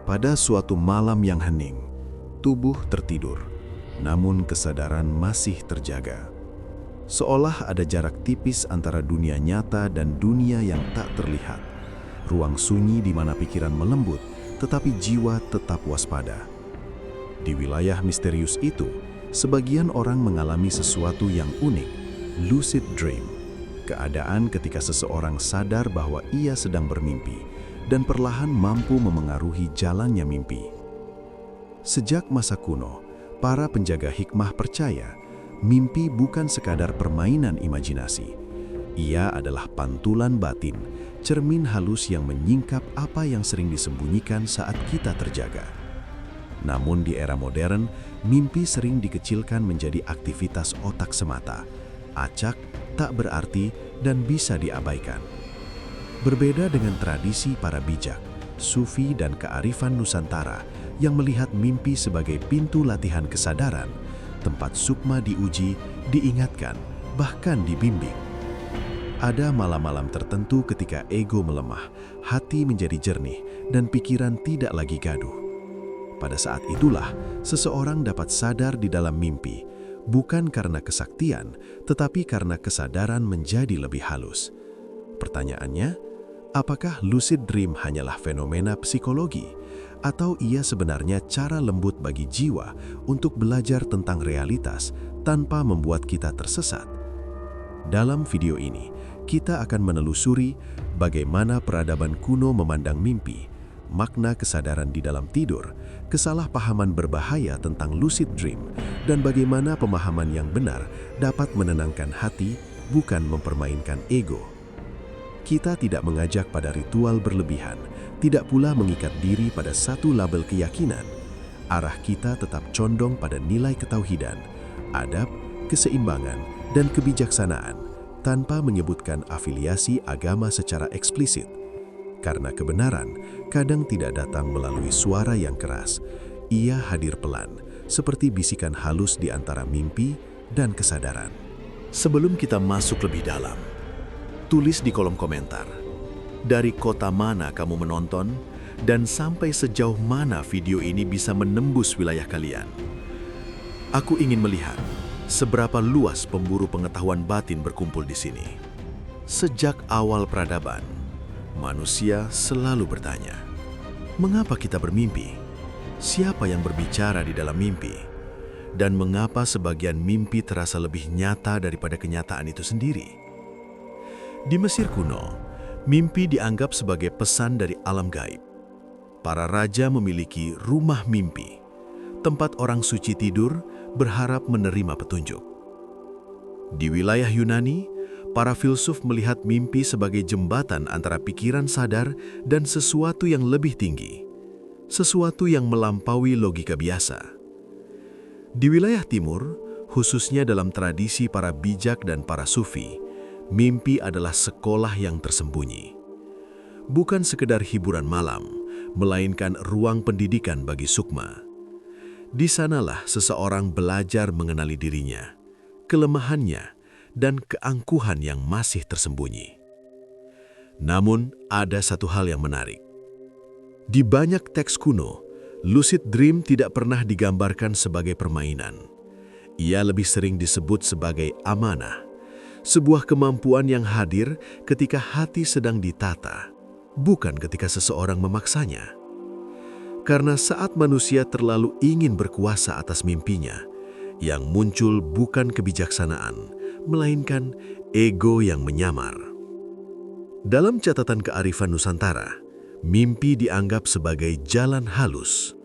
Pada suatu malam yang hening, tubuh tertidur, namun kesadaran masih terjaga. Seolah ada jarak tipis antara dunia nyata dan dunia yang tak terlihat. Ruang sunyi di mana pikiran melembut, tetapi jiwa tetap waspada. Di wilayah misterius itu, sebagian orang mengalami sesuatu yang unik, lucid dream. Keadaan ketika seseorang sadar bahwa ia sedang bermimpi dan perlahan mampu memengaruhi jalannya mimpi. Sejak masa kuno, para penjaga hikmah percaya mimpi bukan sekadar permainan imajinasi. Ia adalah pantulan batin, cermin halus yang menyingkap apa yang sering disembunyikan saat kita terjaga. Namun di era modern, mimpi sering dikecilkan menjadi aktivitas otak semata, acak, tak berarti, dan bisa diabaikan. Berbeda dengan tradisi para bijak, sufi dan kearifan Nusantara yang melihat mimpi sebagai pintu latihan kesadaran, tempat sukma diuji, diingatkan, bahkan dibimbing. Ada malam-malam tertentu ketika ego melemah, hati menjadi jernih, dan pikiran tidak lagi gaduh. Pada saat itulah, seseorang dapat sadar di dalam mimpi, bukan karena kesaktian, tetapi karena kesadaran menjadi lebih halus. Pertanyaannya, apakah lucid dream hanyalah fenomena psikologi, atau ia sebenarnya cara lembut bagi jiwa untuk belajar tentang realitas tanpa membuat kita tersesat? Dalam video ini, kita akan menelusuri bagaimana peradaban kuno memandang mimpi, makna kesadaran di dalam tidur, kesalahpahaman berbahaya tentang lucid dream, dan bagaimana pemahaman yang benar dapat menenangkan hati, bukan mempermainkan ego. Kita tidak mengajak pada ritual berlebihan, tidak pula mengikat diri pada satu label keyakinan. Arah kita tetap condong pada nilai ketauhidan, adab, keseimbangan, dan kebijaksanaan, tanpa menyebutkan afiliasi agama secara eksplisit. Karena kebenaran kadang tidak datang melalui suara yang keras, ia hadir pelan, seperti bisikan halus di antara mimpi dan kesadaran. Sebelum kita masuk lebih dalam, tulis di kolom komentar, dari kota mana kamu menonton dan sampai sejauh mana video ini bisa menembus wilayah kalian. Aku ingin melihat seberapa luas pemburu pengetahuan batin berkumpul di sini. Sejak awal peradaban, manusia selalu bertanya, mengapa kita bermimpi? Siapa yang berbicara di dalam mimpi? Dan mengapa sebagian mimpi terasa lebih nyata daripada kenyataan itu sendiri? Di Mesir kuno, mimpi dianggap sebagai pesan dari alam gaib. Para raja memiliki rumah mimpi, tempat orang suci tidur berharap menerima petunjuk. Di wilayah Yunani, para filsuf melihat mimpi sebagai jembatan antara pikiran sadar dan sesuatu yang lebih tinggi, sesuatu yang melampaui logika biasa. Di wilayah timur, khususnya dalam tradisi para bijak dan para sufi, mimpi adalah sekolah yang tersembunyi. Bukan sekedar hiburan malam, melainkan ruang pendidikan bagi sukma. Di sanalah seseorang belajar mengenali dirinya, kelemahannya, dan keangkuhan yang masih tersembunyi. Namun, ada satu hal yang menarik. Di banyak teks kuno, lucid dream tidak pernah digambarkan sebagai permainan. Ia lebih sering disebut sebagai amanah, sebuah kemampuan yang hadir ketika hati sedang ditata, bukan ketika seseorang memaksanya. Karena saat manusia terlalu ingin berkuasa atas mimpinya, yang muncul bukan kebijaksanaan, melainkan ego yang menyamar. Dalam catatan kearifan Nusantara, mimpi dianggap sebagai jalan halus.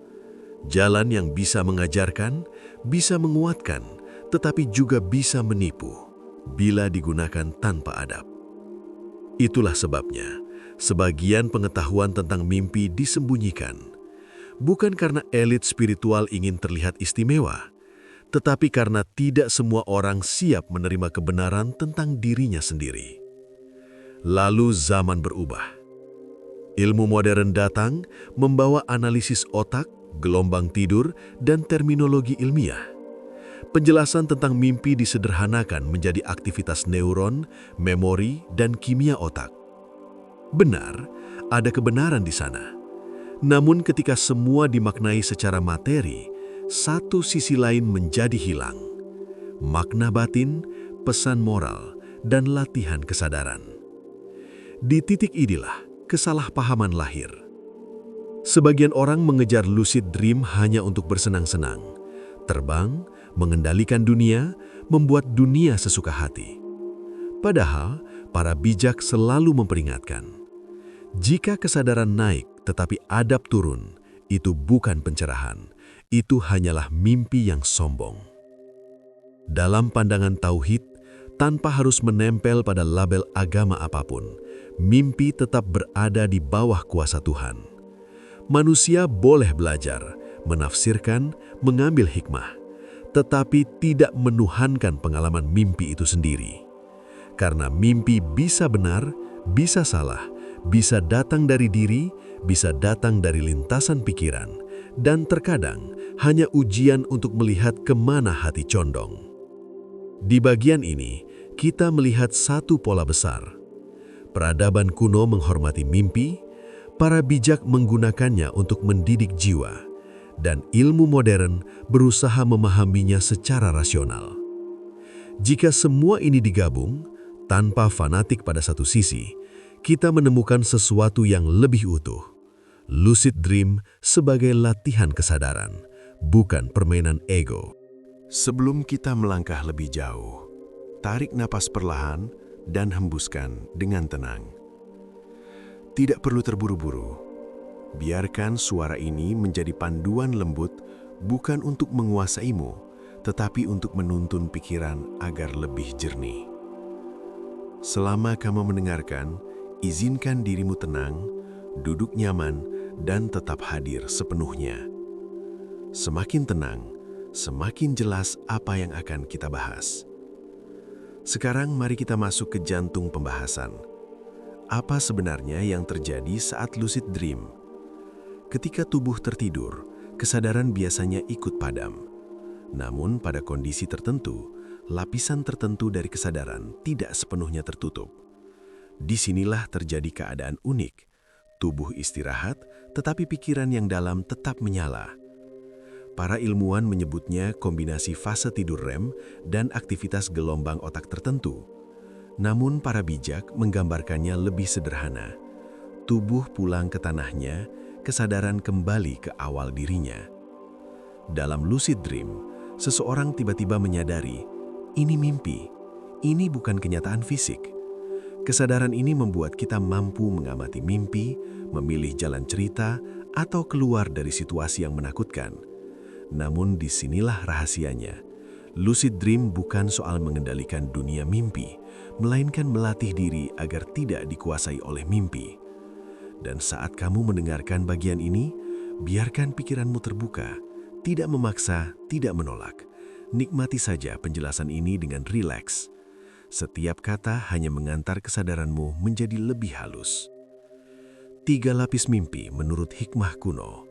Jalan yang bisa mengajarkan, bisa menguatkan, tetapi juga bisa menipu bila digunakan tanpa adab. Itulah sebabnya, sebagian pengetahuan tentang mimpi disembunyikan, bukan karena elit spiritual ingin terlihat istimewa, tetapi karena tidak semua orang siap menerima kebenaran tentang dirinya sendiri. Lalu zaman berubah. Ilmu modern datang membawa analisis otak, gelombang tidur, dan terminologi ilmiah. Penjelasan tentang mimpi disederhanakan menjadi aktivitas neuron, memori, dan kimia otak. Benar, ada kebenaran di sana. Namun ketika semua dimaknai secara materi, satu sisi lain menjadi hilang. Makna batin, pesan moral, dan latihan kesadaran. Di titik inilah kesalahpahaman lahir. Sebagian orang mengejar lucid dream hanya untuk bersenang-senang, terbang, mengendalikan dunia, membuat dunia sesuka hati. Padahal, para bijak selalu memperingatkan, jika kesadaran naik tetapi adab turun, itu bukan pencerahan, itu hanyalah mimpi yang sombong. Dalam pandangan tauhid, tanpa harus menempel pada label agama apapun, mimpi tetap berada di bawah kuasa Tuhan. Manusia boleh belajar, menafsirkan, mengambil hikmah, tetapi tidak menuhankan pengalaman mimpi itu sendiri. Karena mimpi bisa benar, bisa salah, bisa datang dari diri, bisa datang dari lintasan pikiran, dan terkadang hanya ujian untuk melihat kemana hati condong. Di bagian ini, kita melihat satu pola besar. Peradaban kuno menghormati mimpi, para bijak menggunakannya untuk mendidik jiwa, dan ilmu modern berusaha memahaminya secara rasional. Jika semua ini digabung, tanpa fanatik pada satu sisi, kita menemukan sesuatu yang lebih utuh. Lucid dream sebagai latihan kesadaran, bukan permainan ego. Sebelum kita melangkah lebih jauh, tarik napas perlahan dan hembuskan dengan tenang. Tidak perlu terburu-buru. Biarkan suara ini menjadi panduan lembut, bukan untuk menguasaimu, tetapi untuk menuntun pikiran agar lebih jernih. Selama kamu mendengarkan, izinkan dirimu tenang, duduk nyaman, dan tetap hadir sepenuhnya. Semakin tenang, semakin jelas apa yang akan kita bahas. Sekarang mari kita masuk ke jantung pembahasan. Apa sebenarnya yang terjadi saat lucid dream? Ketika tubuh tertidur, kesadaran biasanya ikut padam. Namun pada kondisi tertentu, lapisan tertentu dari kesadaran tidak sepenuhnya tertutup. Disinilah terjadi keadaan unik. Tubuh istirahat, tetapi pikiran yang dalam tetap menyala. Para ilmuwan menyebutnya kombinasi fase tidur REM dan aktivitas gelombang otak tertentu. Namun para bijak menggambarkannya lebih sederhana. Tubuh pulang ke tanahnya, kesadaran kembali ke awal dirinya. Dalam lucid dream, seseorang tiba-tiba menyadari, ini mimpi, ini bukan kenyataan fisik. Kesadaran ini membuat kita mampu mengamati mimpi, memilih jalan cerita, atau keluar dari situasi yang menakutkan. Namun disinilah rahasianya. Lucid dream bukan soal mengendalikan dunia mimpi, melainkan melatih diri agar tidak dikuasai oleh mimpi. Dan saat kamu mendengarkan bagian ini, biarkan pikiranmu terbuka, tidak memaksa, tidak menolak. Nikmati saja penjelasan ini dengan rileks. Setiap kata hanya mengantar kesadaranmu menjadi lebih halus. 3 lapis mimpi menurut hikmah kuno.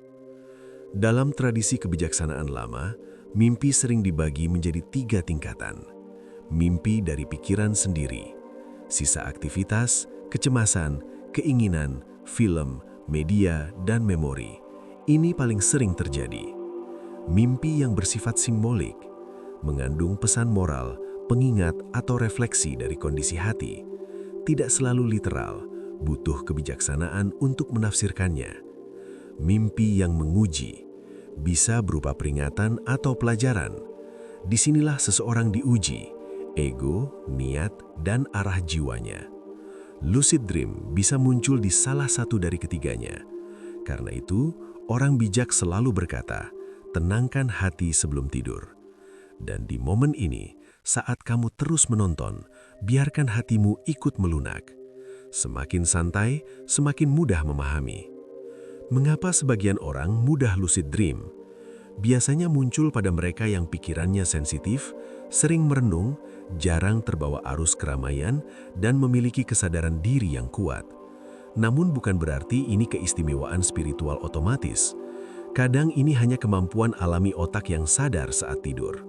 Dalam tradisi kebijaksanaan lama, mimpi sering dibagi menjadi 3 tingkatan. Mimpi dari pikiran sendiri, sisa aktivitas, kecemasan, keinginan, film, media, dan memori. Ini paling sering terjadi. Mimpi yang bersifat simbolik, mengandung pesan moral, pengingat atau refleksi dari kondisi hati. Tidak selalu literal, butuh kebijaksanaan untuk menafsirkannya. Mimpi yang menguji, bisa berupa peringatan atau pelajaran. Disinilah seseorang diuji, ego, niat, dan arah jiwanya. Lucid dream bisa muncul di salah satu dari ketiganya. Karena itu, orang bijak selalu berkata, tenangkan hati sebelum tidur. Dan di momen ini, saat kamu terus menonton, biarkan hatimu ikut melunak. Semakin santai, semakin mudah memahami. Mengapa sebagian orang mudah lucid dream? Biasanya muncul pada mereka yang pikirannya sensitif, sering merenung, jarang terbawa arus keramaian, dan memiliki kesadaran diri yang kuat. Namun bukan berarti ini keistimewaan spiritual otomatis. Kadang ini hanya kemampuan alami otak yang sadar saat tidur.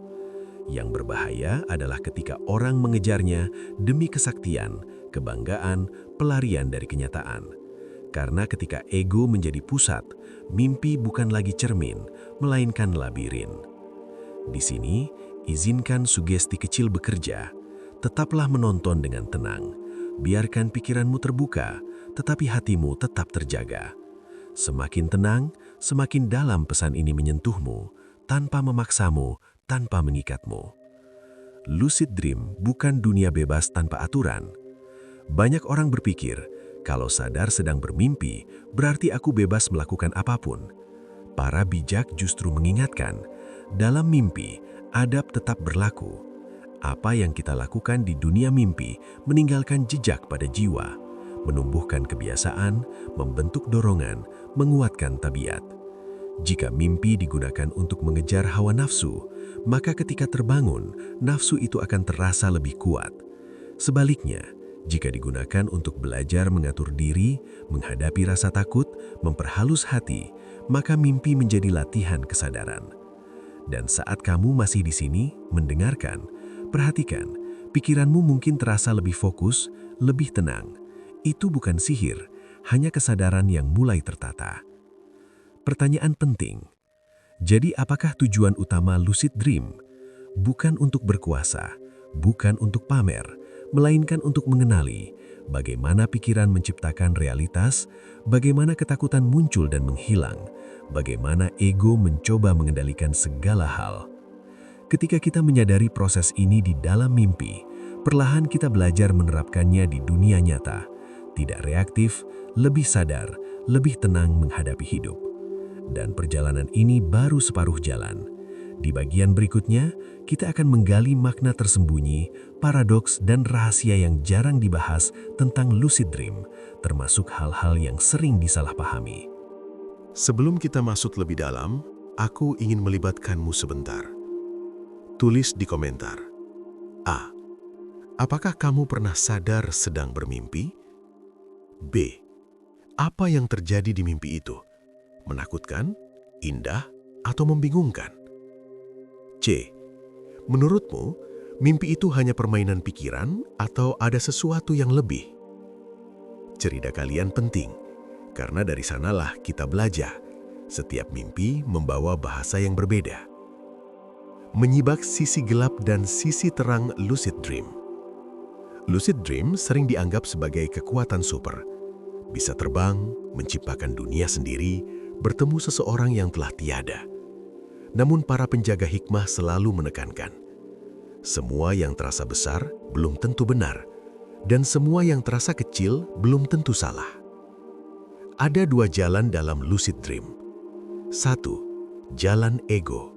Yang berbahaya adalah ketika orang mengejarnya demi kesaktian, kebanggaan, pelarian dari kenyataan. Karena ketika ego menjadi pusat, mimpi bukan lagi cermin, melainkan labirin. Di sini, izinkan sugesti kecil bekerja. Tetaplah menonton dengan tenang. Biarkan pikiranmu terbuka, tetapi hatimu tetap terjaga. Semakin tenang, semakin dalam pesan ini menyentuhmu, tanpa memaksamu, tanpa mengikatmu. Lucid dream bukan dunia bebas tanpa aturan. Banyak orang berpikir, kalau sadar sedang bermimpi, berarti aku bebas melakukan apapun. Para bijak justru mengingatkan, dalam mimpi, adab tetap berlaku. Apa yang kita lakukan di dunia mimpi meninggalkan jejak pada jiwa, menumbuhkan kebiasaan, membentuk dorongan, menguatkan tabiat. Jika mimpi digunakan untuk mengejar hawa nafsu, maka ketika terbangun, nafsu itu akan terasa lebih kuat. Sebaliknya, jika digunakan untuk belajar mengatur diri, menghadapi rasa takut, memperhalus hati, maka mimpi menjadi latihan kesadaran. Dan saat kamu masih di sini, mendengarkan, perhatikan, pikiranmu mungkin terasa lebih fokus, lebih tenang. Itu bukan sihir, hanya kesadaran yang mulai tertata. Pertanyaan penting. Jadi apakah tujuan utama lucid dream? Bukan untuk berkuasa, bukan untuk pamer, melainkan untuk mengenali bagaimana pikiran menciptakan realitas, bagaimana ketakutan muncul dan menghilang, bagaimana ego mencoba mengendalikan segala hal. Ketika kita menyadari proses ini di dalam mimpi, perlahan kita belajar menerapkannya di dunia nyata, tidak reaktif, lebih sadar, lebih tenang menghadapi hidup. Dan perjalanan ini baru separuh jalan. Di bagian berikutnya, kita akan menggali makna tersembunyi, paradoks, dan rahasia yang jarang dibahas tentang lucid dream, termasuk hal-hal yang sering disalahpahami. Sebelum kita masuk lebih dalam, aku ingin melibatkanmu sebentar. Tulis di komentar. A. Apakah kamu pernah sadar sedang bermimpi? B. Apa yang terjadi di mimpi itu? Menakutkan, indah, atau membingungkan? C. Menurutmu, mimpi itu hanya permainan pikiran atau ada sesuatu yang lebih? Cerita kalian penting, karena dari sanalah kita belajar. Setiap mimpi membawa bahasa yang berbeda. Menyibak sisi gelap dan sisi terang lucid dream. Lucid dream sering dianggap sebagai kekuatan super. Bisa terbang, menciptakan dunia sendiri, bertemu seseorang yang telah tiada. Namun para penjaga hikmah selalu menekankan, semua yang terasa besar belum tentu benar, dan semua yang terasa kecil belum tentu salah. Ada dua jalan dalam lucid dream. 1. Jalan ego.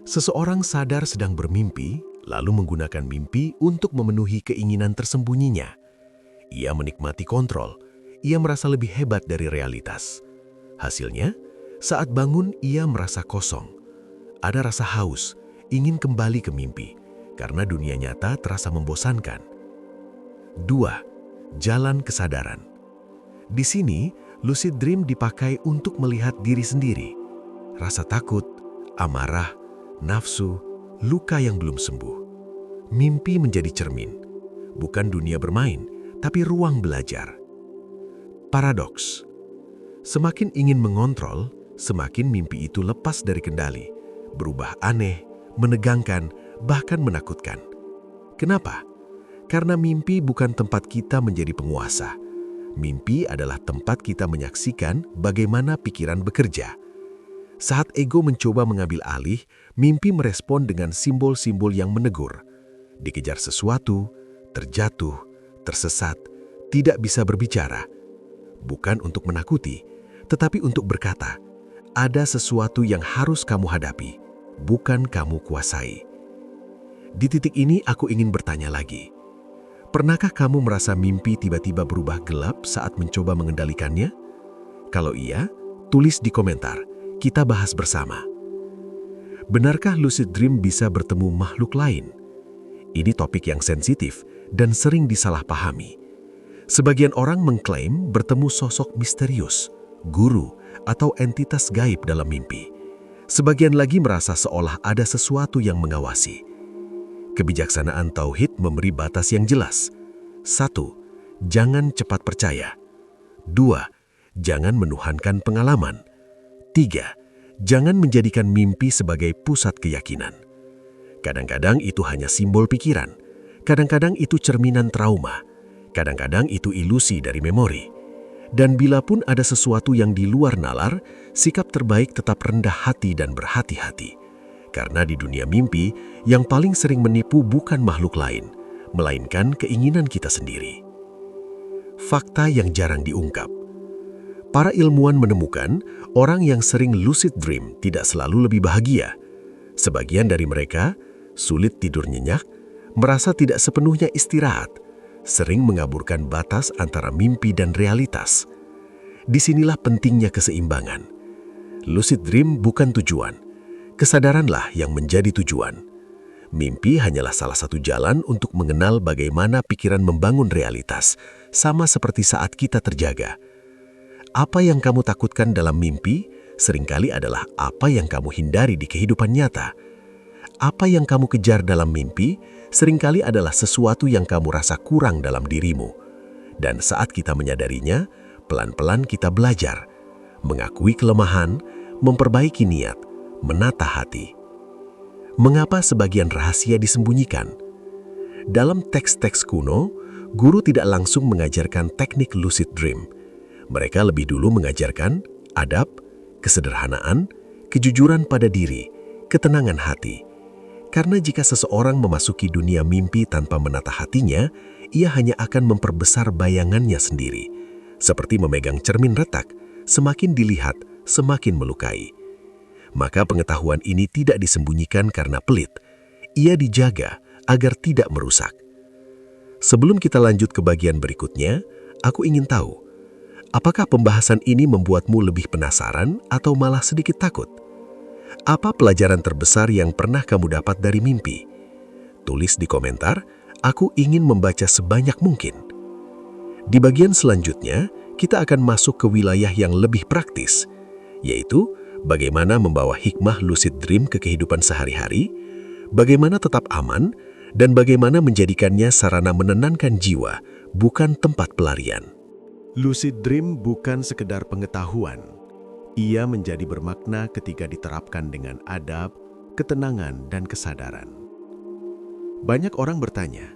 Seseorang sadar sedang bermimpi, lalu menggunakan mimpi untuk memenuhi keinginan tersembunyinya. Ia menikmati kontrol, ia merasa lebih hebat dari realitas. Hasilnya, saat bangun ia merasa kosong. Ada rasa haus, ingin kembali ke mimpi, karena dunia nyata terasa membosankan. 2. Jalan kesadaran. Di sini, lucid dream dipakai untuk melihat diri sendiri. Rasa takut, amarah, nafsu, luka yang belum sembuh. Mimpi menjadi cermin, bukan dunia bermain, tapi ruang belajar. Paradoks. Semakin ingin mengontrol, semakin mimpi itu lepas dari kendali, berubah aneh, menegangkan, bahkan menakutkan. Kenapa? Karena mimpi bukan tempat kita menjadi penguasa. Mimpi adalah tempat kita menyaksikan bagaimana pikiran bekerja. Saat ego mencoba mengambil alih, mimpi merespon dengan simbol-simbol yang menegur. Dikejar sesuatu, terjatuh, tersesat, tidak bisa berbicara. Bukan untuk menakuti, tetapi untuk berkata, ada sesuatu yang harus kamu hadapi, bukan kamu kuasai. Di titik ini aku ingin bertanya lagi. Pernahkah kamu merasa mimpi tiba-tiba berubah gelap saat mencoba mengendalikannya? Kalau iya, tulis di komentar, kita bahas bersama. Benarkah lucid dream bisa bertemu makhluk lain? Ini topik yang sensitif dan sering disalahpahami. Sebagian orang mengklaim bertemu sosok misterius, guru, atau entitas gaib dalam mimpi. Sebagian lagi merasa seolah ada sesuatu yang mengawasi. Kebijaksanaan tauhid memberi batas yang jelas. 1. Jangan cepat percaya. 2. Jangan menuhankan pengalaman. 3. Jangan menjadikan mimpi sebagai pusat keyakinan. Kadang-kadang itu hanya simbol pikiran. Kadang-kadang itu cerminan trauma. Kadang-kadang itu ilusi dari memori. Dan bila pun ada sesuatu yang di luar nalar, sikap terbaik tetap rendah hati dan berhati-hati. Karena di dunia mimpi, yang paling sering menipu bukan makhluk lain, melainkan keinginan kita sendiri. Fakta yang jarang diungkap. Para ilmuwan menemukan orang yang sering lucid dream tidak selalu lebih bahagia. Sebagian dari mereka sulit tidur nyenyak, merasa tidak sepenuhnya istirahat, sering mengaburkan batas antara mimpi dan realitas. Disinilah pentingnya keseimbangan. Lucid dream bukan tujuan, kesadaranlah yang menjadi tujuan. Mimpi hanyalah salah satu jalan untuk mengenal bagaimana pikiran membangun realitas, sama seperti saat kita terjaga. Apa yang kamu takutkan dalam mimpi seringkali adalah apa yang kamu hindari di kehidupan nyata. Apa yang kamu kejar dalam mimpi seringkali adalah sesuatu yang kamu rasa kurang dalam dirimu. Dan saat kita menyadarinya, pelan-pelan kita belajar, mengakui kelemahan, memperbaiki niat, menata hati. Mengapa sebagian rahasia disembunyikan? Dalam teks-teks kuno, guru tidak langsung mengajarkan teknik lucid dream. Mereka lebih dulu mengajarkan adab, kesederhanaan, kejujuran pada diri, ketenangan hati. Karena jika seseorang memasuki dunia mimpi tanpa menata hatinya, ia hanya akan memperbesar bayangannya sendiri. Seperti memegang cermin retak, semakin dilihat, semakin melukai. Maka pengetahuan ini tidak disembunyikan karena pelit. Ia dijaga agar tidak merusak. Sebelum kita lanjut ke bagian berikutnya, aku ingin tahu, apakah pembahasan ini membuatmu lebih penasaran atau malah sedikit takut? Apa pelajaran terbesar yang pernah kamu dapat dari mimpi? Tulis di komentar, aku ingin membaca sebanyak mungkin. Di bagian selanjutnya, kita akan masuk ke wilayah yang lebih praktis, yaitu bagaimana membawa hikmah lucid dream ke kehidupan sehari-hari, bagaimana tetap aman, dan bagaimana menjadikannya sarana menenangkan jiwa, bukan tempat pelarian. Lucid dream bukan sekedar pengetahuan. Ia menjadi bermakna ketika diterapkan dengan adab, ketenangan, dan kesadaran. Banyak orang bertanya,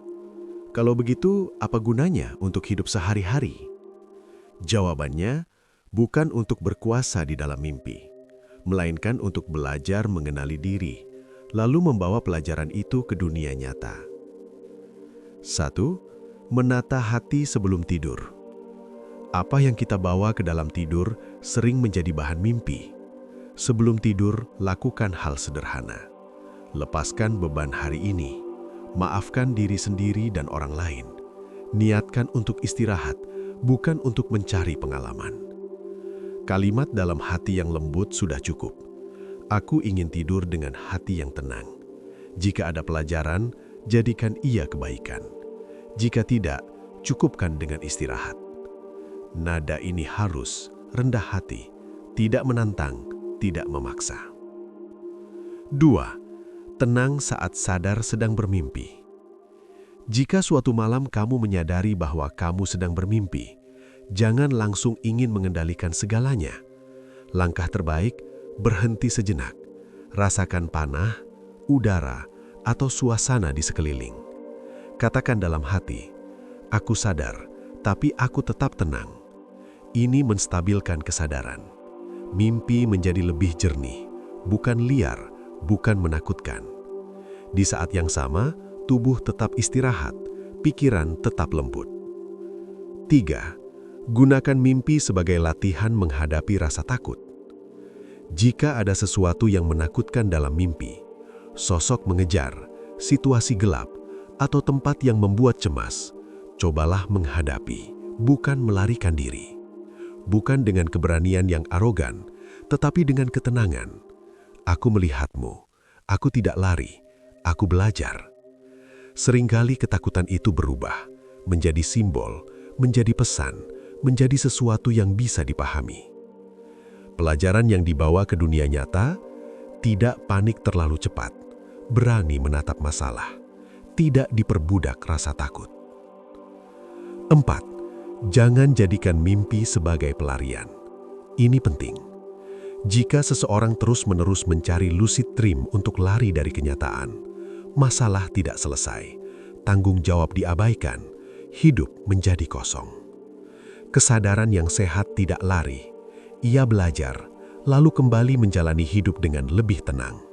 kalau begitu apa gunanya untuk hidup sehari-hari? Jawabannya, bukan untuk berkuasa di dalam mimpi, melainkan untuk belajar mengenali diri, lalu membawa pelajaran itu ke dunia nyata. 1. Menata hati sebelum tidur. Apa yang kita bawa ke dalam tidur sering menjadi bahan mimpi. Sebelum tidur, lakukan hal sederhana. Lepaskan beban hari ini. Maafkan diri sendiri dan orang lain. Niatkan untuk istirahat, bukan untuk mencari pengalaman. Kalimat dalam hati yang lembut sudah cukup. Aku ingin tidur dengan hati yang tenang. Jika ada pelajaran, jadikan ia kebaikan. Jika tidak, cukupkan dengan istirahat. Nada ini harus rendah hati, tidak menantang, tidak memaksa. 2. Tenang saat sadar sedang bermimpi. Jika suatu malam kamu menyadari bahwa kamu sedang bermimpi, jangan langsung ingin mengendalikan segalanya. Langkah terbaik, berhenti sejenak. Rasakan panah, udara, atau suasana di sekeliling. Katakan dalam hati, aku sadar, tapi aku tetap tenang. Ini menstabilkan kesadaran. Mimpi menjadi lebih jernih, bukan liar, bukan menakutkan. Di saat yang sama, tubuh tetap istirahat, pikiran tetap lembut. 3. Gunakan mimpi sebagai latihan menghadapi rasa takut. Jika ada sesuatu yang menakutkan dalam mimpi, sosok mengejar, situasi gelap, atau tempat yang membuat cemas, cobalah menghadapi, bukan melarikan diri. Bukan dengan keberanian yang arogan, tetapi dengan ketenangan. Aku melihatmu, aku tidak lari, aku belajar. Seringkali ketakutan itu berubah, menjadi simbol, menjadi pesan, menjadi sesuatu yang bisa dipahami. Pelajaran yang dibawa ke dunia nyata, tidak panik terlalu cepat, berani menatap masalah, tidak diperbudak rasa takut. 4. Jangan jadikan mimpi sebagai pelarian. Ini penting. Jika seseorang terus-menerus mencari lucid dream untuk lari dari kenyataan, masalah tidak selesai, tanggung jawab diabaikan, hidup menjadi kosong. Kesadaran yang sehat tidak lari. Ia belajar, lalu kembali menjalani hidup dengan lebih tenang.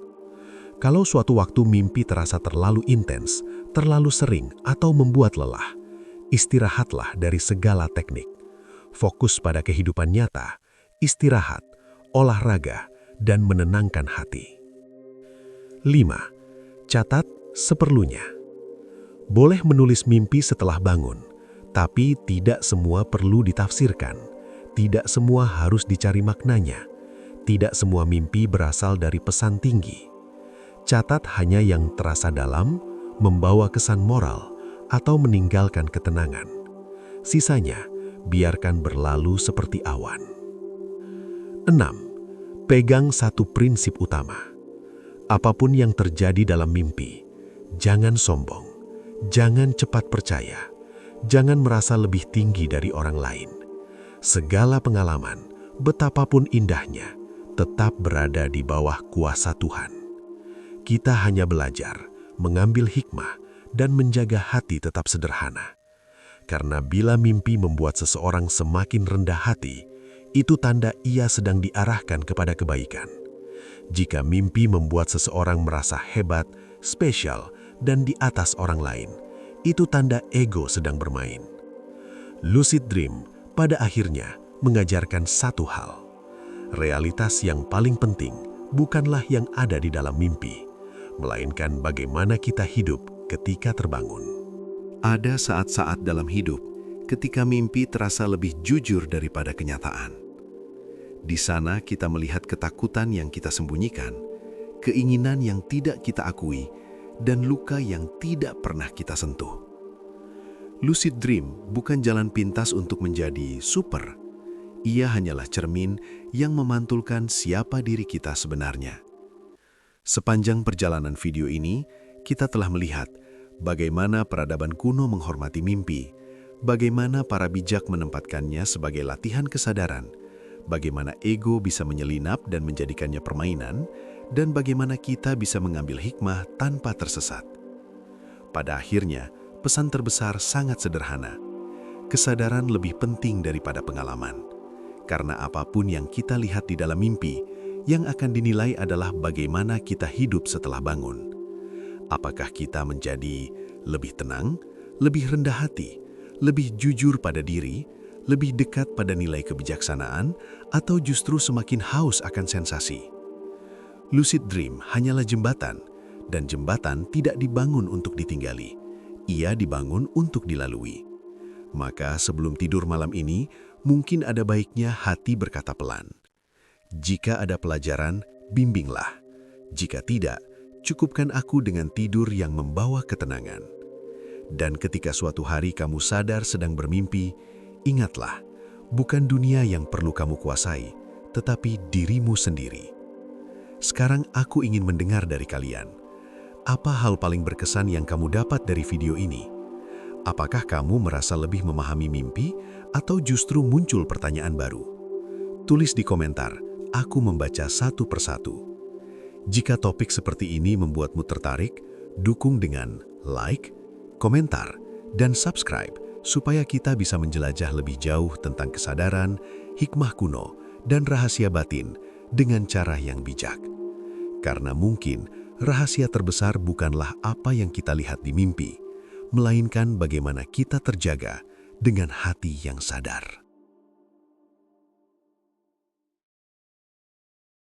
Kalau suatu waktu mimpi terasa terlalu intens, terlalu sering, atau membuat lelah, istirahatlah dari segala teknik. Fokus pada kehidupan nyata, istirahat, olahraga, dan menenangkan hati. 5. Catat seperlunya. Boleh menulis mimpi setelah bangun, tapi tidak semua perlu ditafsirkan. Tidak semua harus dicari maknanya. Tidak semua mimpi berasal dari pesan tinggi. Catat hanya yang terasa dalam, membawa kesan moral, atau meninggalkan ketenangan. Sisanya, biarkan berlalu seperti awan. 6. Pegang satu prinsip utama. Apapun yang terjadi dalam mimpi, jangan sombong, jangan cepat percaya, jangan merasa lebih tinggi dari orang lain. Segala pengalaman, betapapun indahnya, tetap berada di bawah kuasa Tuhan. Kita hanya belajar, mengambil hikmah, dan menjaga hati tetap sederhana. Karena bila mimpi membuat seseorang semakin rendah hati, itu tanda ia sedang diarahkan kepada kebaikan. Jika mimpi membuat seseorang merasa hebat, spesial, dan di atas orang lain, itu tanda ego sedang bermain. Lucid dream pada akhirnya mengajarkan satu hal. Realitas yang paling penting bukanlah yang ada di dalam mimpi, melainkan bagaimana kita hidup ketika terbangun. Ada saat-saat dalam hidup ketika mimpi terasa lebih jujur daripada kenyataan. Di sana kita melihat ketakutan yang kita sembunyikan, keinginan yang tidak kita akui, dan luka yang tidak pernah kita sentuh. Lucid dream bukan jalan pintas untuk menjadi super. Ia hanyalah cermin yang memantulkan siapa diri kita sebenarnya. Sepanjang perjalanan video ini, kita telah melihat bagaimana peradaban kuno menghormati mimpi, bagaimana para bijak menempatkannya sebagai latihan kesadaran, bagaimana ego bisa menyelinap dan menjadikannya permainan, dan bagaimana kita bisa mengambil hikmah tanpa tersesat. Pada akhirnya, pesan terbesar sangat sederhana. Kesadaran lebih penting daripada pengalaman. Karena apapun yang kita lihat di dalam mimpi, yang akan dinilai adalah bagaimana kita hidup setelah bangun. Apakah kita menjadi lebih tenang, lebih rendah hati, lebih jujur pada diri, lebih dekat pada nilai kebijaksanaan, atau justru semakin haus akan sensasi? Lucid dream hanyalah jembatan, dan jembatan tidak dibangun untuk ditinggali. Ia dibangun untuk dilalui. Maka sebelum tidur malam ini, mungkin ada baiknya hati berkata pelan. Jika ada pelajaran, bimbinglah. Jika tidak, cukupkan aku dengan tidur yang membawa ketenangan. Dan ketika suatu hari kamu sadar sedang bermimpi, ingatlah, bukan dunia yang perlu kamu kuasai, tetapi dirimu sendiri. Sekarang aku ingin mendengar dari kalian. Apa hal paling berkesan yang kamu dapat dari video ini? Apakah kamu merasa lebih memahami mimpi, atau justru muncul pertanyaan baru? Tulis di komentar, aku membaca satu persatu. Jika topik seperti ini membuatmu tertarik, dukung dengan like, komentar, dan subscribe, supaya kita bisa menjelajah lebih jauh tentang kesadaran, hikmah kuno, dan rahasia batin dengan cara yang bijak. Karena mungkin rahasia terbesar bukanlah apa yang kita lihat di mimpi, melainkan bagaimana kita terjaga dengan hati yang sadar.